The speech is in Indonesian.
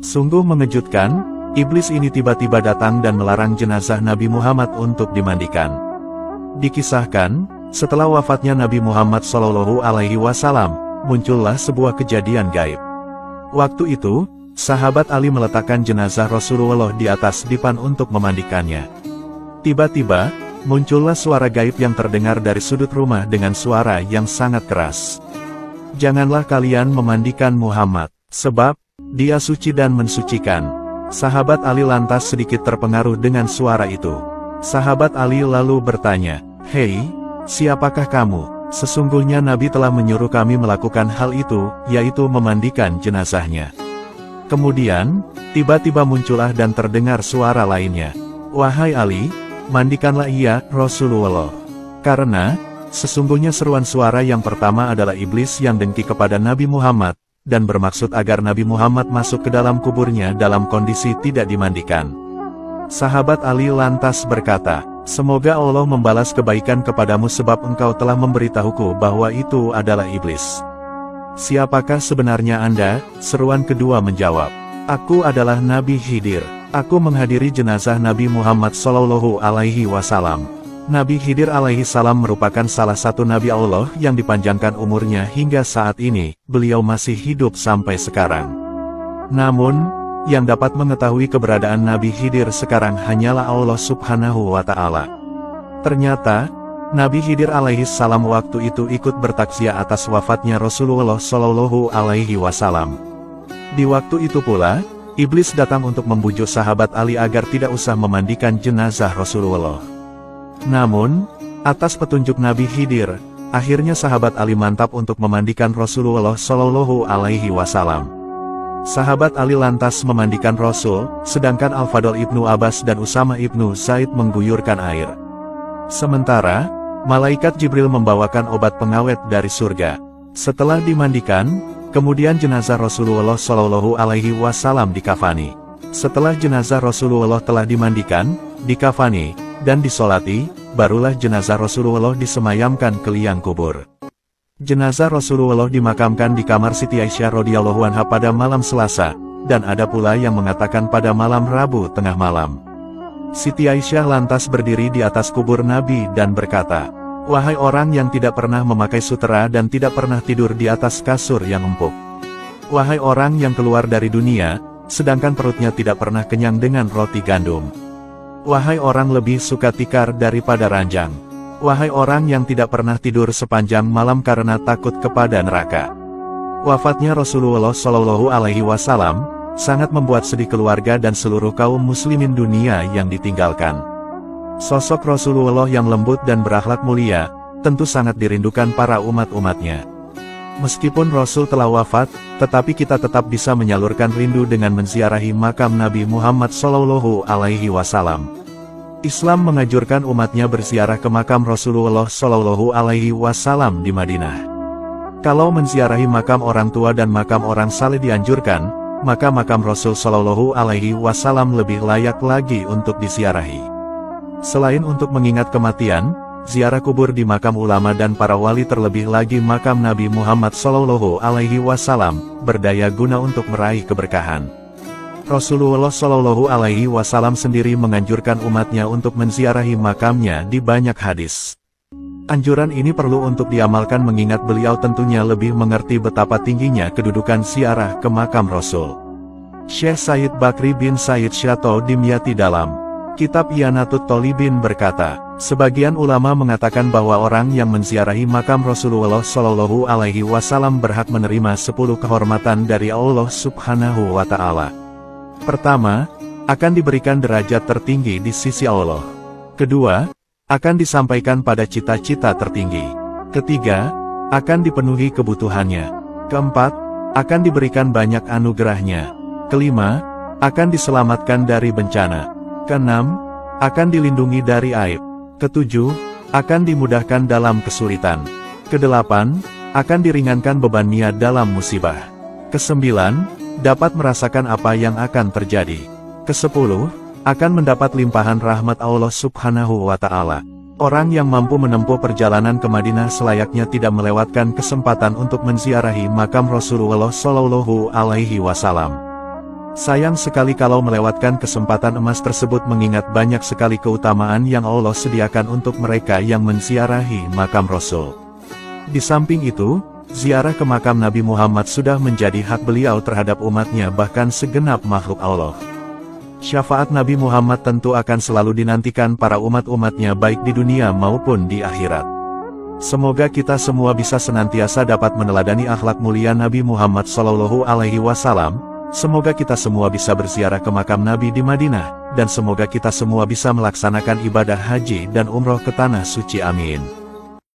Sungguh mengejutkan, iblis ini tiba-tiba datang dan melarang jenazah Nabi Muhammad untuk dimandikan. Dikisahkan, setelah wafatnya Nabi Muhammad SAW, muncullah sebuah kejadian gaib. Waktu itu, sahabat Ali meletakkan jenazah Rasulullah di atas dipan untuk memandikannya. Tiba-tiba, muncullah suara gaib yang terdengar dari sudut rumah dengan suara yang sangat keras. "Janganlah kalian memandikan Muhammad, sebab dia suci dan mensucikan." Sahabat Ali lantas sedikit terpengaruh dengan suara itu. Sahabat Ali lalu bertanya, "Hei, siapakah kamu? Sesungguhnya Nabi telah menyuruh kami melakukan hal itu, yaitu memandikan jenazahnya." Kemudian, tiba-tiba muncullah dan terdengar suara lainnya. "Wahai Ali, mandikanlah ia, Rasulullah." Karena, sesungguhnya seruan suara yang pertama adalah iblis yang dengki kepada Nabi Muhammad, dan bermaksud agar Nabi Muhammad masuk ke dalam kuburnya dalam kondisi tidak dimandikan. Sahabat Ali lantas berkata, "Semoga Allah membalas kebaikan kepadamu sebab engkau telah memberitahuku bahwa itu adalah iblis." "Siapakah sebenarnya Anda?" Seruan kedua menjawab, "Aku adalah Nabi Khidir. Aku menghadiri jenazah Nabi Muhammad SAW. Nabi Khidir alaihi salam merupakan salah satu Nabi Allah yang dipanjangkan umurnya hingga saat ini, beliau masih hidup sampai sekarang. Namun, yang dapat mengetahui keberadaan Nabi Khidir sekarang hanyalah Allah Subhanahu wa Ta'ala." Ternyata, Nabi Khidir alaihi salam waktu itu ikut bertaksiah atas wafatnya Rasulullah SAW. Di waktu itu pula, iblis datang untuk membujuk sahabat Ali agar tidak usah memandikan jenazah Rasulullah. Namun, atas petunjuk Nabi Khidir, akhirnya sahabat Ali mantap untuk memandikan Rasulullah SAW. Sahabat Ali lantas memandikan Rasul, sedangkan Al-Fadl ibnu Abbas dan Usama ibnu Zaid mengguyurkan air. Sementara, malaikat Jibril membawakan obat pengawet dari surga. Setelah dimandikan, kemudian jenazah Rasulullah SAW dikafani. Setelah jenazah Rasulullah telah dimandikan, dikafani, dan disolati, barulah jenazah Rasulullah disemayamkan ke liang kubur. Jenazah Rasulullah dimakamkan di kamar Siti Aisyah radhiyallahu anha pada malam Selasa, dan ada pula yang mengatakan pada malam Rabu tengah malam. Siti Aisyah lantas berdiri di atas kubur Nabi dan berkata, "Wahai orang yang tidak pernah memakai sutera dan tidak pernah tidur di atas kasur yang empuk. Wahai orang yang keluar dari dunia, sedangkan perutnya tidak pernah kenyang dengan roti gandum. Wahai orang lebih suka tikar daripada ranjang. Wahai orang yang tidak pernah tidur sepanjang malam karena takut kepada neraka." Wafatnya Rasulullah SAW sangat membuat sedih keluarga dan seluruh kaum muslimin dunia yang ditinggalkan. Sosok Rasulullah yang lembut dan berakhlak mulia, tentu sangat dirindukan para umat-umatnya. Meskipun Rasul telah wafat, tetapi kita tetap bisa menyalurkan rindu dengan menziarahi makam Nabi Muhammad SAW. Islam menganjurkan umatnya berziarah ke makam Rasulullah SAW di Madinah. Kalau menziarahi makam orang tua dan makam orang saleh dianjurkan, maka makam Rasul SAW lebih layak lagi untuk diziarahi. Selain untuk mengingat kematian, ziarah kubur di makam ulama dan para wali terlebih lagi makam Nabi Muhammad SAW berdaya guna untuk meraih keberkahan. Rasulullah SAW sendiri menganjurkan umatnya untuk menziarahi makamnya di banyak hadis. Anjuran ini perlu untuk diamalkan mengingat beliau tentunya lebih mengerti betapa tingginya kedudukan ziarah ke makam Rasul. Syekh Said Bakri bin Said Syato Dimyati dalam kitab Ianatut Tolibin berkata, sebagian ulama mengatakan bahwa orang yang menziarahi makam Rasulullah SAW berhak menerima 10 kehormatan dari Allah Subhanahu wa Ta'ala. Pertama, akan diberikan derajat tertinggi di sisi Allah. Kedua, akan disampaikan pada cita-cita tertinggi. Ketiga, akan dipenuhi kebutuhannya. Keempat, akan diberikan banyak anugerahnya. Kelima, akan diselamatkan dari bencana. Keenam, akan dilindungi dari aib. Ketujuh, akan dimudahkan dalam kesulitan. Kedelapan, akan diringankan bebannya dalam musibah. Kesembilan, dapat merasakan apa yang akan terjadi. Kesepuluh, akan mendapat limpahan rahmat Allah Subhanahu wa Ta'ala. Orang yang mampu menempuh perjalanan ke Madinah selayaknya tidak melewatkan kesempatan untuk menziarahi makam Rasulullah SAW. Sayang sekali kalau melewatkan kesempatan emas tersebut mengingat banyak sekali keutamaan yang Allah sediakan untuk mereka yang menziarahi makam Rasul. Di samping itu, ziarah ke makam Nabi Muhammad sudah menjadi hak beliau terhadap umatnya bahkan segenap makhluk Allah. Syafaat Nabi Muhammad tentu akan selalu dinantikan para umat-umatnya baik di dunia maupun di akhirat. Semoga kita semua bisa senantiasa dapat meneladani akhlak mulia Nabi Muhammad SAW. Semoga kita semua bisa berziarah ke makam Nabi di Madinah, dan semoga kita semua bisa melaksanakan ibadah haji dan umroh ke tanah suci. Amin.